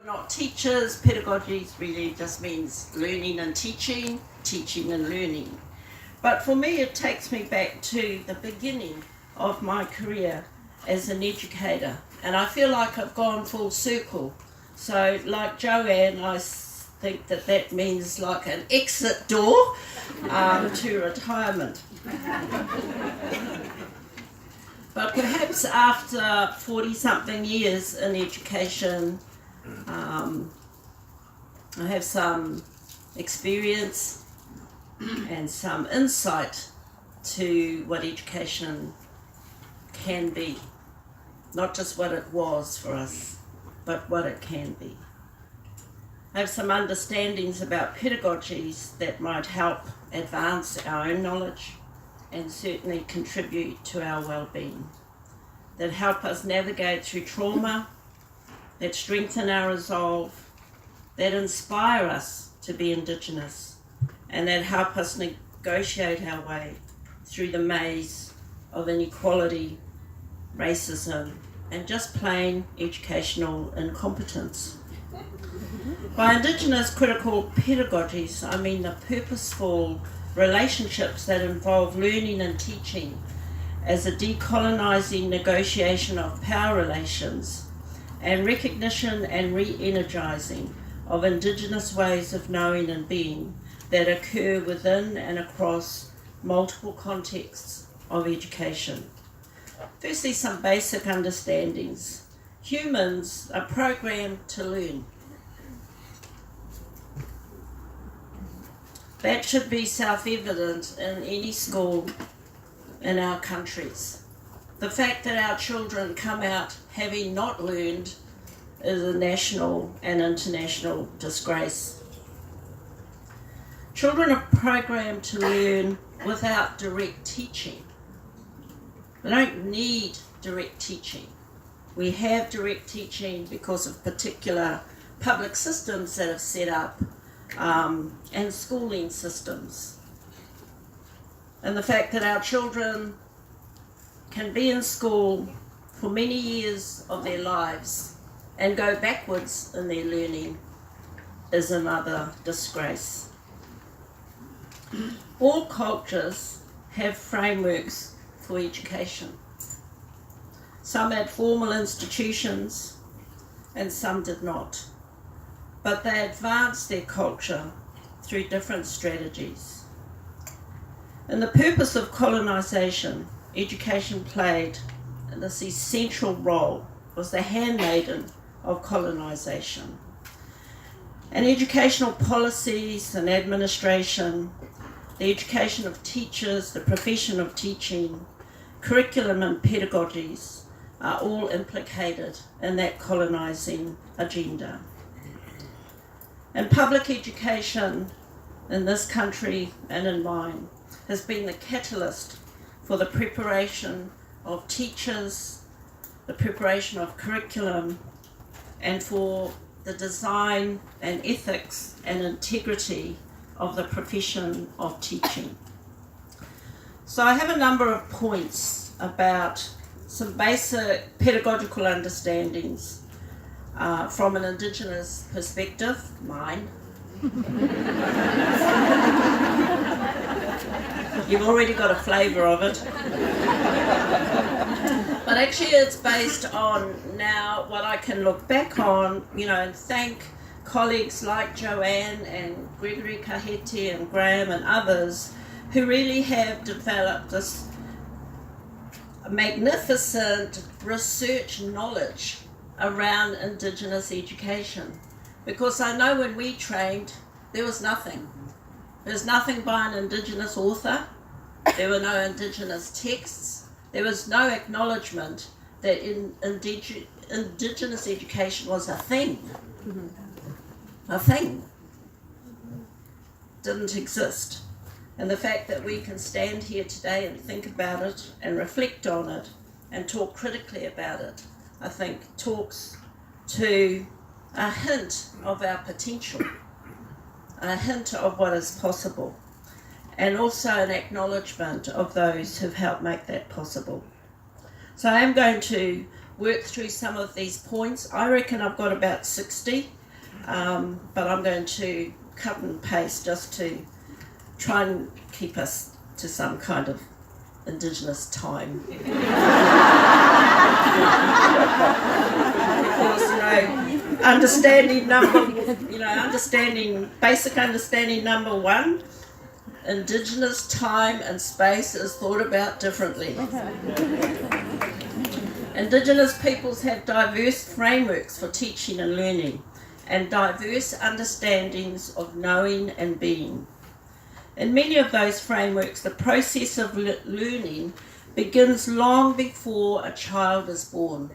Not teachers. Pedagogy really just means learning and teaching, teaching and learning. But for me, it takes me back to the beginning of my career as an educator. And I feel like I've gone full circle. So like Joanne, I think that means like an exit door to retirement. But perhaps after 40-something years in education, I have some experience and some insight to what education can be. Not just what it was for us, but what it can be. I have some understandings about pedagogies that might help advance our own knowledge and certainly contribute to our well-being, that help us navigate through trauma, that strengthen our resolve, that inspire us to be Indigenous, and that help us negotiate our way through the maze of inequality, racism, and just plain educational incompetence. By Indigenous critical pedagogies, I mean the purposeful relationships that involve learning and teaching as a decolonising negotiation of power relations and recognition and re-energising of Indigenous ways of knowing and being that occur within and across multiple contexts of education. Firstly, some basic understandings. Humans are programmed to learn. That should be self-evident in any school in our countries. The fact that our children come out having not learned is a national and international disgrace. Children are programmed to learn without direct teaching. We don't need direct teaching. We have direct teaching because of particular public systems that have set up and schooling systems. And the fact that our children can be in school for many years of their lives and go backwards in their learning is another disgrace. All cultures have frameworks for education. Some had formal institutions and some did not. But they advanced their culture through different strategies. In the purpose of colonisation, education played this essential role, was the handmaiden of colonisation. And educational policies and administration, the education of teachers, the profession of teaching, curriculum and pedagogies are all implicated in that colonising agenda. And public education in this country and in mine has been the catalyst for the preparation of teachers, the preparation of curriculum, and for the design and ethics and integrity of the profession of teaching. So I have a number of points about some basic pedagogical understandings from an Indigenous perspective, mine. You've already got a flavour of it. But actually it's based on now what I can look back on, and thank colleagues like Joanne and Gregory Kahete and Graham and others who really have developed this magnificent research knowledge around Indigenous education. Because I know when we trained, there was nothing. There's nothing by an Indigenous author. There were no Indigenous texts. There was no acknowledgement that Indigenous education was a thing. A thing. Didn't exist. And the fact that we can stand here today and think about it and reflect on it and talk critically about it, I think talks to a hint of our potential, a hint of what is possible, and also an acknowledgement of those who've helped make that possible. So I am going to work through some of these points. I reckon I've got about 60, but I'm going to cut and paste just to try and keep us to some kind of Indigenous time. Because, basic understanding number one, Indigenous time and space is thought about differently. Indigenous peoples have diverse frameworks for teaching and learning, and diverse understandings of knowing and being. In many of those frameworks, the process of learning begins long before a child is born.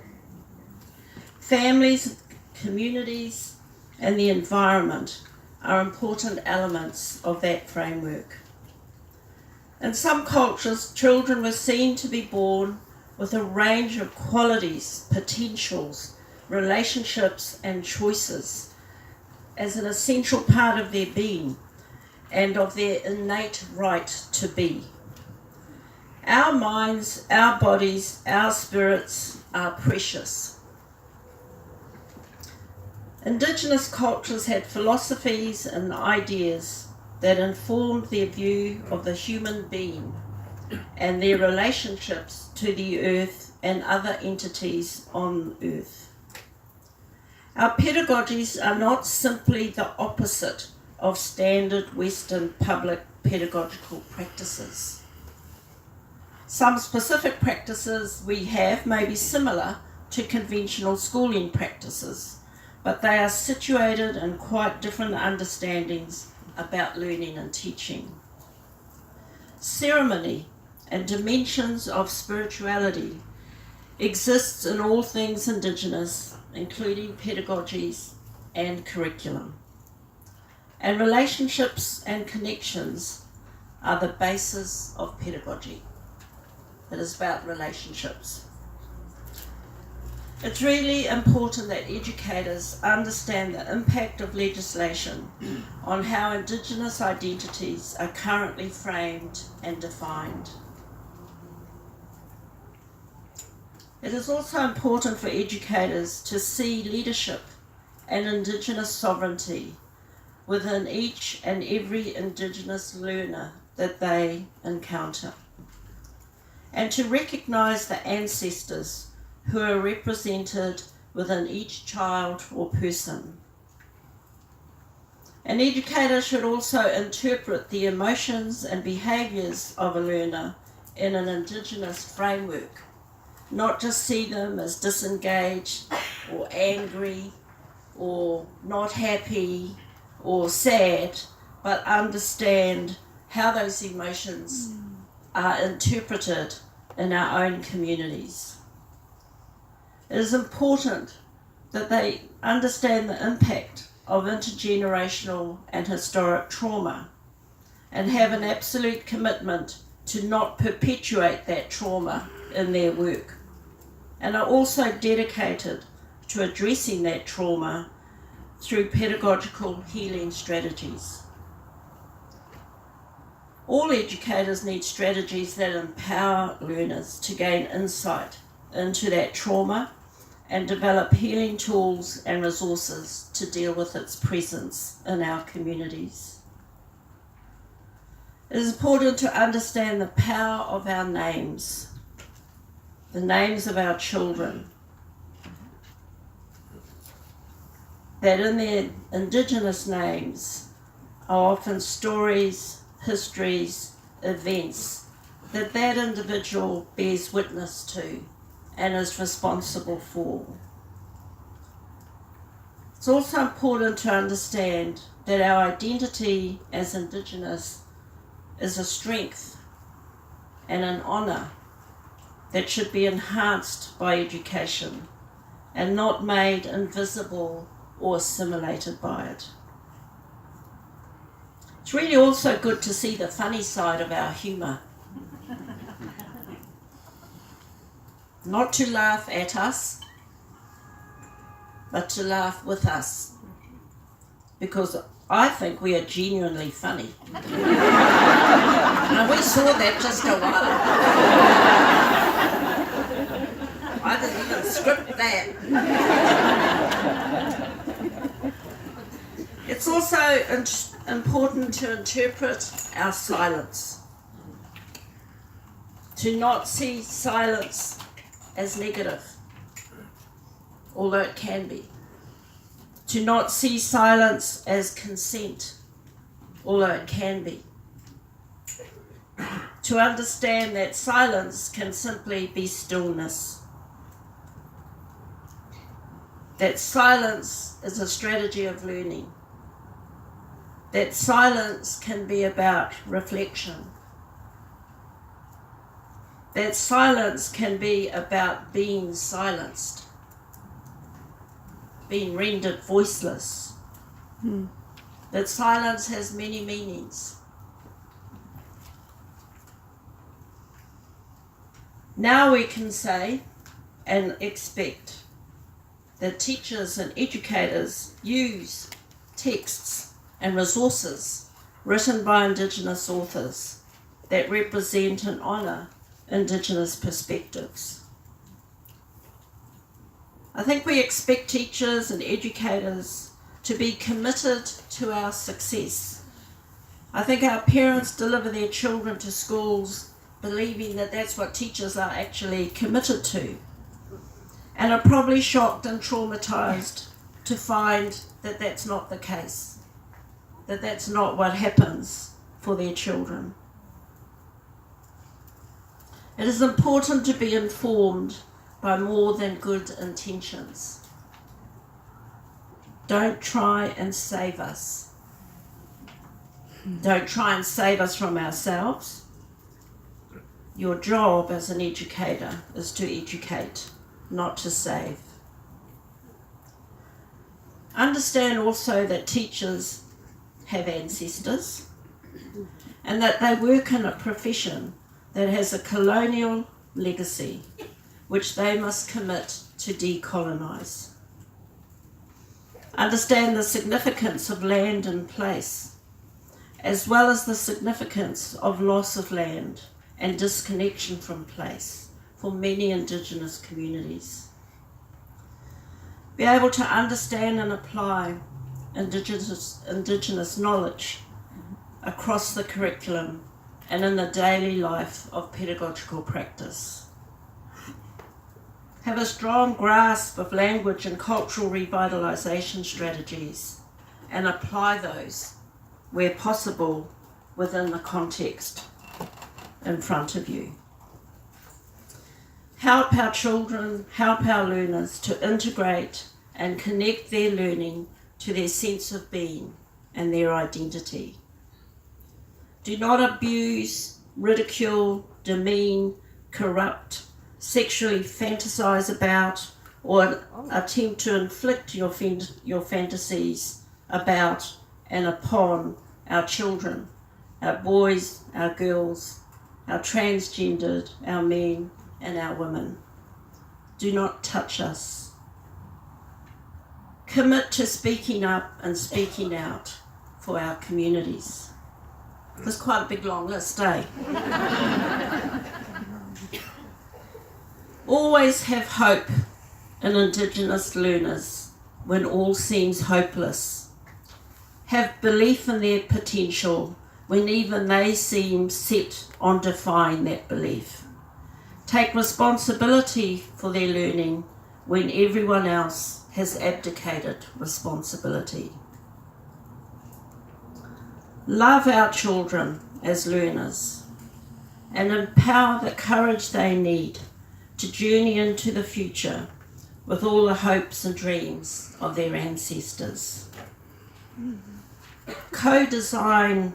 Families, communities, and the environment are important elements of that framework. In some cultures, children were seen to be born with a range of qualities, potentials, relationships, and choices as an essential part of their being and of their innate right to be. Our minds, our bodies, our spirits are precious. Indigenous cultures had philosophies and ideas that informed their view of the human being and their relationships to the earth and other entities on earth. Our pedagogies are not simply the opposite of standard Western public pedagogical practices. Some specific practices we have may be similar to conventional schooling practices, but they are situated in quite different understandings about learning and teaching. Ceremony and dimensions of spirituality exists in all things Indigenous, including pedagogies and curriculum. And relationships and connections are the basis of pedagogy. It is about relationships. It's really important that educators understand the impact of legislation on how Indigenous identities are currently framed and defined. It is also important for educators to see leadership and Indigenous sovereignty within each and every Indigenous learner that they encounter, and to recognise the ancestors who are represented within each child or person. An educator should also interpret the emotions and behaviours of a learner in an Indigenous framework, not just see them as disengaged or angry or not happy or sad, but understand how those emotions are interpreted in our own communities. It is important that they understand the impact of intergenerational and historic trauma and have an absolute commitment to not perpetuate that trauma in their work, and are also dedicated to addressing that trauma through pedagogical healing strategies. All educators need strategies that empower learners to gain insight into that trauma and develop healing tools and resources to deal with its presence in our communities. It is important to understand the power of our names, the names of our children, that in their Indigenous names are often stories, histories, events that that individual bears witness to and is responsible for. It's also important to understand that our identity as Indigenous is a strength and an honour that should be enhanced by education and not made invisible or assimilated by it. It's really also good to see the funny side of our humour. Not to laugh at us, but to laugh with us, because I think we are genuinely funny. And we saw that just a while. I didn't even script that. It's also important to interpret our silence. To not see silence as negative, although it can be. To not see silence as consent, although it can be. To understand that silence can simply be stillness. That silence is a strategy of learning. That silence can be about reflection. That silence can be about being silenced, being rendered voiceless. That silence has many meanings. Now we can say and expect that teachers and educators use texts and resources written by Indigenous authors that represent and honour Indigenous perspectives. I think we expect teachers and educators to be committed to our success. I think our parents deliver their children to schools believing that that's what teachers are actually committed to, and are probably shocked and traumatised to find that that's not the case, that that's not what happens for their children. It is important to be informed by more than good intentions. Don't try and save us. Don't try and save us from ourselves. Your job as an educator is to educate, not to save. Understand also that teachers have ancestors and that they work in a profession that has a colonial legacy which they must commit to decolonise. Understand the significance of land and place, as well as the significance of loss of land and disconnection from place for many Indigenous communities. Be able to understand and apply Indigenous knowledge across the curriculum and in the daily life of pedagogical practice. Have a strong grasp of language and cultural revitalisation strategies and apply those where possible within the context in front of you. Help our children, help our learners to integrate and connect their learning to their sense of being and their identity. Do not abuse, ridicule, demean, corrupt, sexually fantasize about, or attempt to inflict your fantasies about and upon our children, our boys, our girls, our transgendered, our men and our women. Do not touch us. Commit to speaking up and speaking out for our communities. There's quite a big long list, eh? Always have hope in Indigenous learners when all seems hopeless. Have belief in their potential when even they seem set on defying that belief. Take responsibility for their learning when everyone else has abdicated responsibility. Love our children as learners and empower the courage they need to journey into the future with all the hopes and dreams of their ancestors. Co-design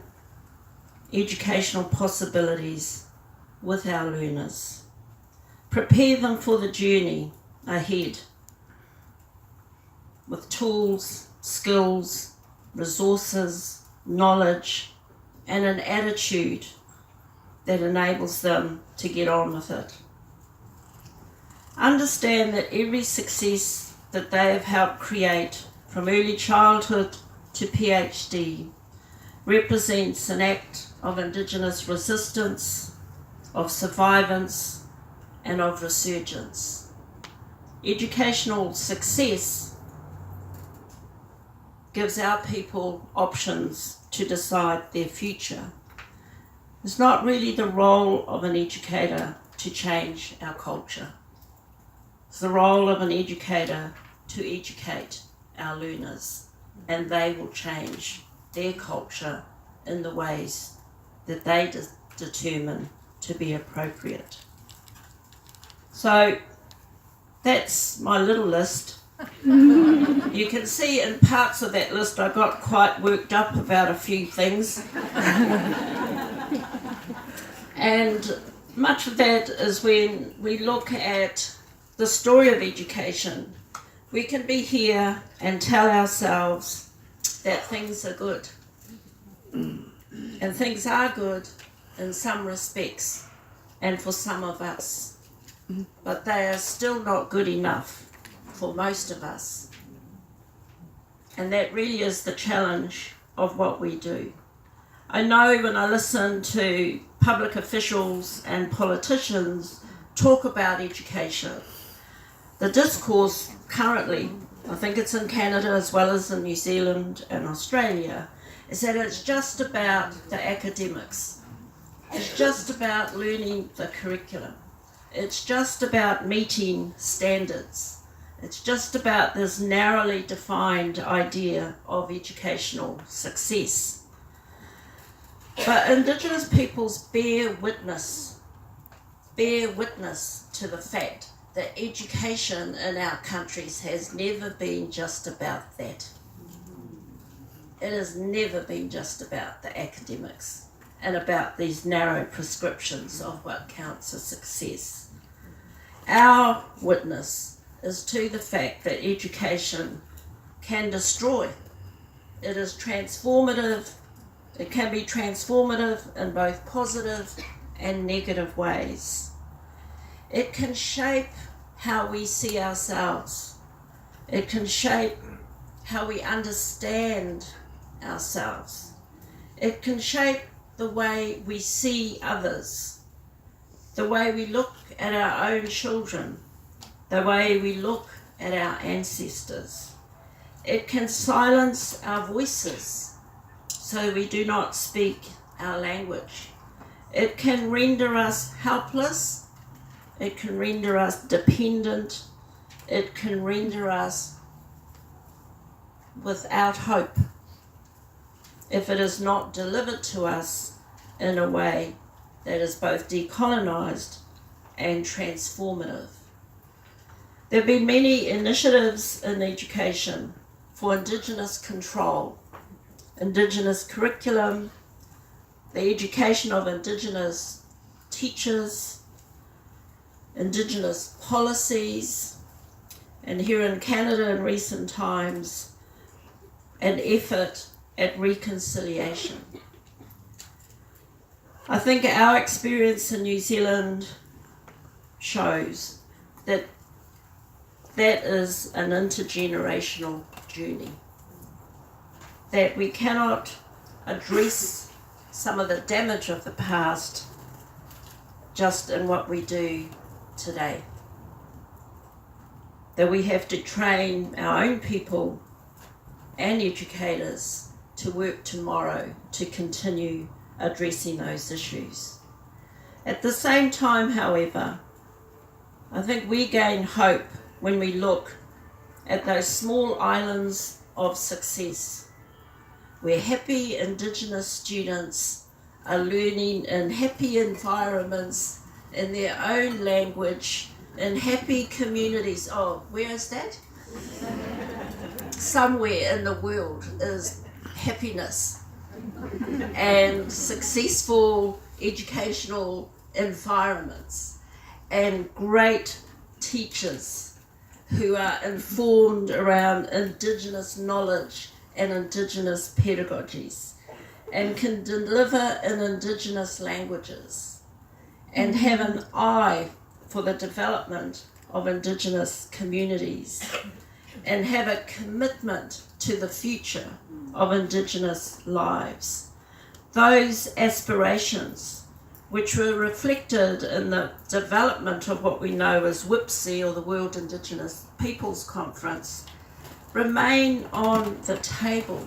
educational possibilities with our learners. Prepare them for the journey ahead with tools, skills, resources, knowledge, and an attitude that enables them to get on with it. Understand that every success that they have helped create from early childhood to PhD represents an act of Indigenous resistance, of survivance, and of resurgence. educational success gives our people options to decide their future. It's not really the role of an educator to change our culture. It's the role of an educator to educate our learners, and they will change their culture in the ways that they determine to be appropriate. So that's my little list. You can see in parts of that list I got quite worked up about a few things. And much of that is when we look at the story of education, we can be here and tell ourselves that things are good. And things are good in some respects and for some of us. But they are still not good enough for most of us. And that really is the challenge of what we do. I know when I listen to public officials and politicians talk about education, the discourse currently, I think it's in Canada as well as in New Zealand and Australia, is that it's just about the academics. It's just about learning the curriculum. It's just about meeting standards. It's just about this narrowly defined idea of educational success. But Indigenous peoples bear witness to the fact that education in our countries has never been just about that. It has never been just about the academics and about these narrow prescriptions of what counts as success. Our witness is to the fact that education can destroy. It is transformative. It can be transformative in both positive and negative ways. It can shape how we see ourselves. It can shape how we understand ourselves. It can shape the way we see others, the way we look at our own children, the way we look at our ancestors. It can silence our voices so we do not speak our language. It can render us helpless. It can render us dependent. It can render us without hope if it is not delivered to us in a way that is both decolonised and transformative. There have been many initiatives in education for Indigenous control, Indigenous curriculum, the education of Indigenous teachers, Indigenous policies, and here in Canada in recent times, an effort at reconciliation. I think our experience in New Zealand shows that that is an intergenerational journey, that we cannot address some of the damage of the past just in what we do today, that we have to train our own people and educators to work tomorrow to continue addressing those issues. At the same time, however, I think we gain hope when we look at those small islands of success where happy Indigenous students are learning in happy environments, in their own language, in happy communities. Oh, where is that? Somewhere in the world is happiness and successful educational environments and great teachers who are informed around Indigenous knowledge and Indigenous pedagogies and can deliver in Indigenous languages and have an eye for the development of Indigenous communities and have a commitment to the future of Indigenous lives. Those aspirations which were reflected in the development of what we know as WIPSI, or the World Indigenous Peoples Conference, remain on the table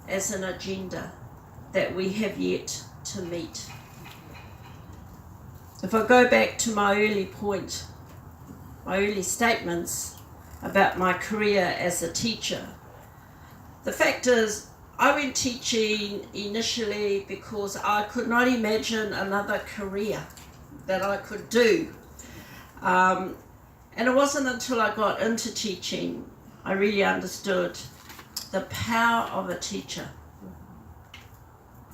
as an agenda that we have yet to meet. If I go back to my early statements about my career as a teacher, the fact is, I went teaching initially because I could not imagine another career that I could do. And it wasn't until I got into teaching I really understood the power of a teacher.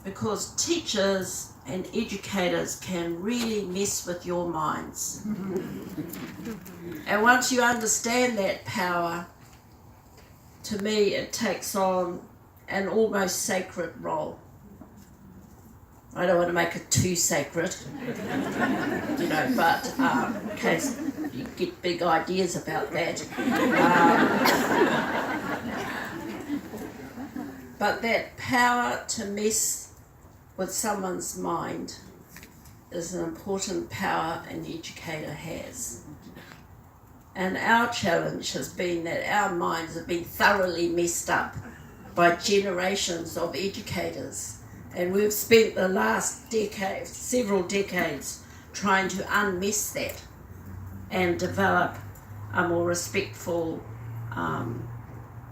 Because teachers and educators can really mess with your minds. And once you understand that power, to me it takes on an almost sacred role. I don't want to make it too sacred, but in case you get big ideas about that. But that power to mess with someone's mind is an important power an educator has. And our challenge has been that our minds have been thoroughly messed up by generations of educators, and we've spent the last several decades trying to unmess that and develop a more respectful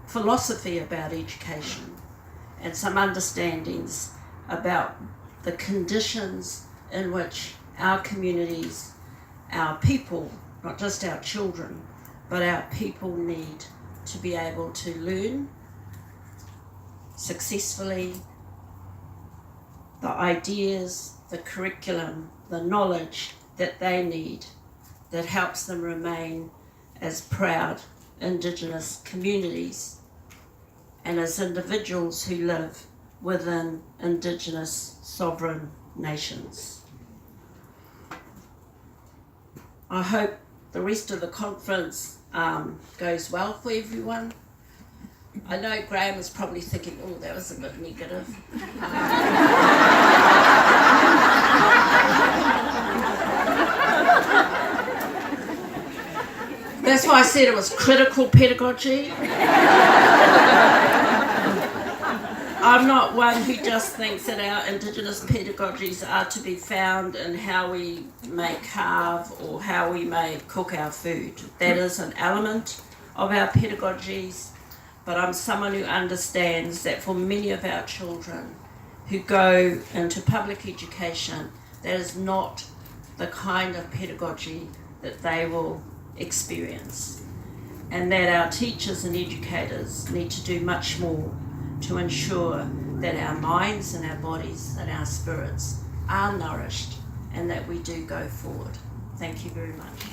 philosophy about education and some understandings about the conditions in which our communities, our people, not just our children, but our people need to be able to learn successfully the ideas, the curriculum, the knowledge that they need that helps them remain as proud Indigenous communities and as individuals who live within Indigenous sovereign nations. I hope the rest of the conference goes well for everyone. I know Graham is probably thinking, oh, that was a bit negative. That's why I said it was critical pedagogy. I'm not one who just thinks that our Indigenous pedagogies are to be found in how we may carve or how we may cook our food. That is an element of our pedagogies, but I'm someone who understands that for many of our children who go into public education, that is not the kind of pedagogy that they will experience, and that our teachers and educators need to do much more to ensure that our minds and our bodies and our spirits are nourished and that we do go forward. Thank you very much.